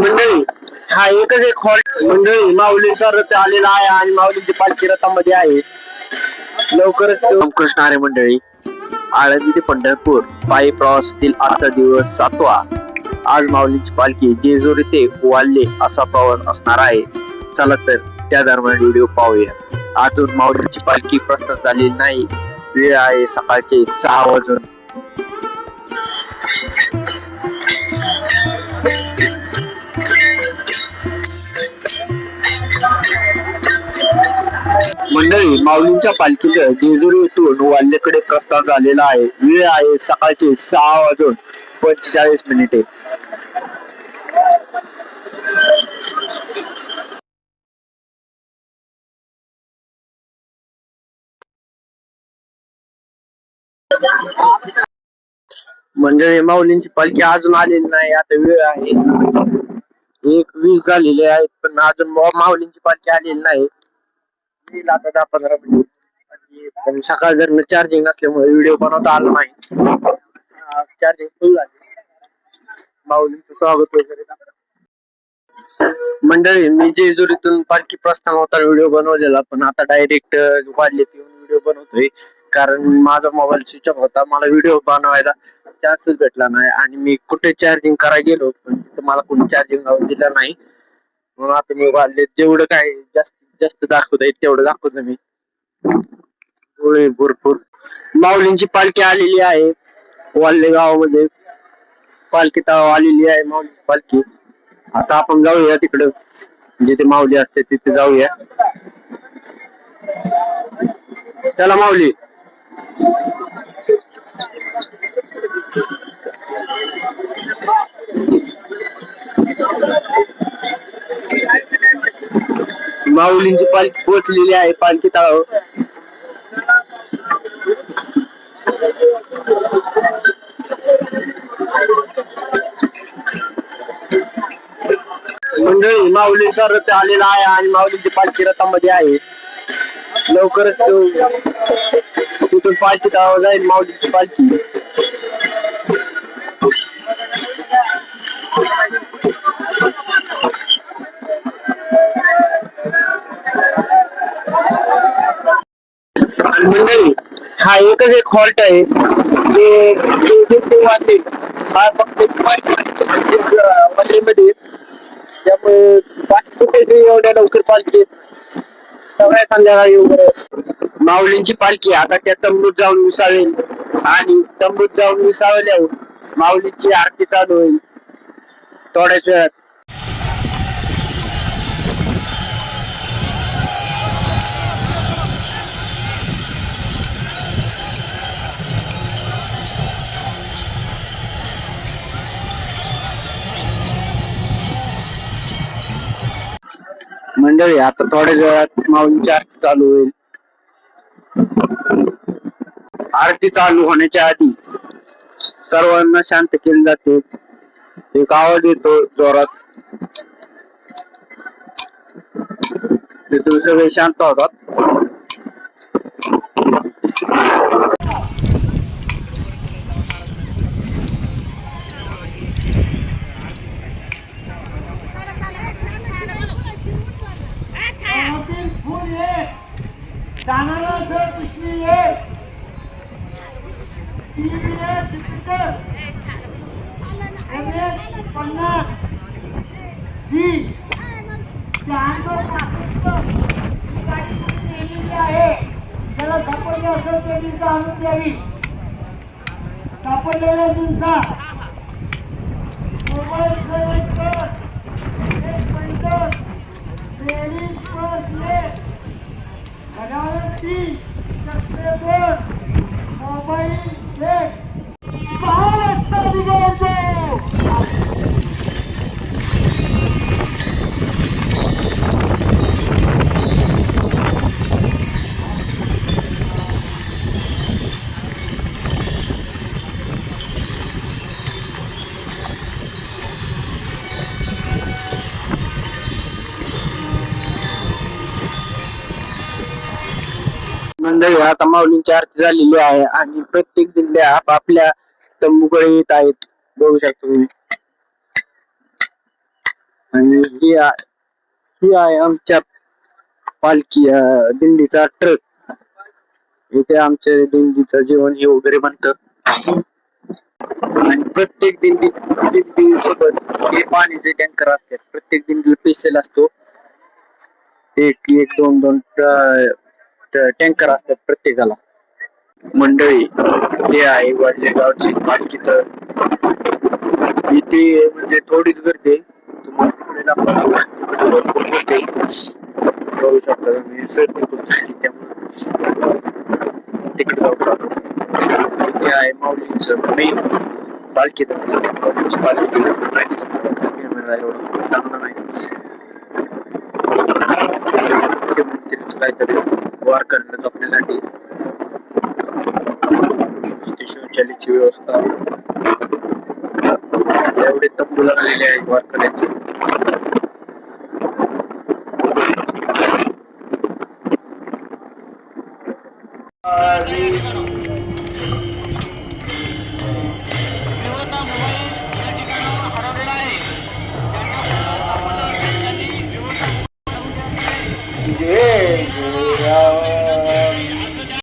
मंडळी हा एकच एक हॉल्ट मंडळी माऊलीचा रथ आलेला आहे आणि माऊलीची पालखी रथामध्ये आहे. लवकरच कृष्ण आहे मंडळी. आळंदी ते पंढरपूर पायी प्रवासातील आजचा दिवस 7वा. आज माऊलीची पालखी जेजुरी ते वाल्ले असा प्रवास असणार आहे. चला तर त्या दरम्यान व्हिडिओ पाहूया. अजून माऊलीची पालखी प्रस्थान झालेली नाही. वेळ आहे सकाळचे 6 वाजून. मंडळी माऊलींच्या पालखीचं जेजुरी येथून वाल्हेकडे प्रस्थान झालेला आहे. वेळ आहे सकाळचे 6:45. मंडळी माऊलींची पालखी अजून आलेली नाही. आता वेळ आहे 1:20 झालेले आहेत पण अजून माऊलींची पालखी आलेली नाही. आता 10-15 मिनिट पण सकाळ जर चार्जिंग नसल्यामुळे व्हिडिओ बनवता आला नाही. चार्जिंग फुल झाली. माऊलींचं स्वागत वगैरे. मंडळी मी जेजुरीतून पालखी प्रस्थान होता व्हिडिओ बनवलेला पण आता डायरेक्ट वाढलेत येऊन व्हिडिओ बनवतोय. कारण माझा मोबाईल स्विच ऑफ होता. मला व्हिडिओ बनवायला चान्सच भेटला नाही आणि मी कुठे चार्जिंग करायला गेलो पण तिथे मला कोणी चार्जिंग लावून दिलं नाही. म्हणून आता मी वाढले जेवढं काय जास्तीत जास्त दाखवत आहे तेवढं दाखवतो मी. भरपूर माऊलींची पालखी आलेली आहे वाल्हे गावामध्ये. पालखी तळावर आलेली आहे माऊलींची पालखी. आता आपण जाऊया तिकडं जिथे माऊली असते तिथे जाऊया. चला माऊली. माऊलींची पालखी पोहोचलेली आहे पालखी तळावर. मंडळी माऊलींचा रथ आलेला आहे आणि माऊलींची पालखी रथामध्ये आहे. लवकरच तिथून पालखी तळावर जाईल माऊलींची पालखी. मंडळी हा एकच एक हॉल्ट आहे ते वाटते हा फक्त वल्हेमध्ये. त्यामुळे बाकी कुठे एवढ्या लवकर पालखी सगळ्या संध्याकाळी वगैरे. माऊलींची पालखी आता त्या तंबूत जाऊन विसावेल आणि तंबूत जाऊन विसावल्यावर माऊलींची आरती चालू होईल थोड्याच वेळात. मंडळी आता थोड्या वेळात माऊलींची आरती चालू होईल. आरती चालू होण्याच्या आधी सर्वांना शांत केले जाते. एक आवाज येतो जोरात. तिथून सगळे शांत होतात. मंडळी आता माऊलींची आरती झालेली आहे आणि प्रत्येक दिंड्या आपापल्या तंबूकडे येत आहेत. बघू शकता तुम्ही. आणि ही आहे आमच्या पालखी दिंडीचा ट्रक. इथे आमच्या दिंडीचं जेवण हे वगैरे बनतं. आणि प्रत्येक दिंडी सोबत हे पाणीचे टँकर असतात. प्रत्येक दिंडीला स्पेशल असतो. एक एक दोन दोन टँकर असतात प्रत्येकाला. मंडळी हे आहे वाडले गावची पालखी. तर इथे म्हणजे थोडीच गर्दी आहे. तुम्हाला तिकडे बघू शकता तुम्ही. सर्दी खूप झाली त्यामुळे तिकडे जाऊ. इथे आहे माऊलींचं मेन पालखी. माऊलींची पालखी कॅमेरा एवढा चांगला नाही. मुख्यमंत्रीच काहीतरी वार करण्यात जपण्यासाठी इथे शौचालयाची व्यवस्था एवढे तंबू लागलेले आहेत वारकऱ्यांचे.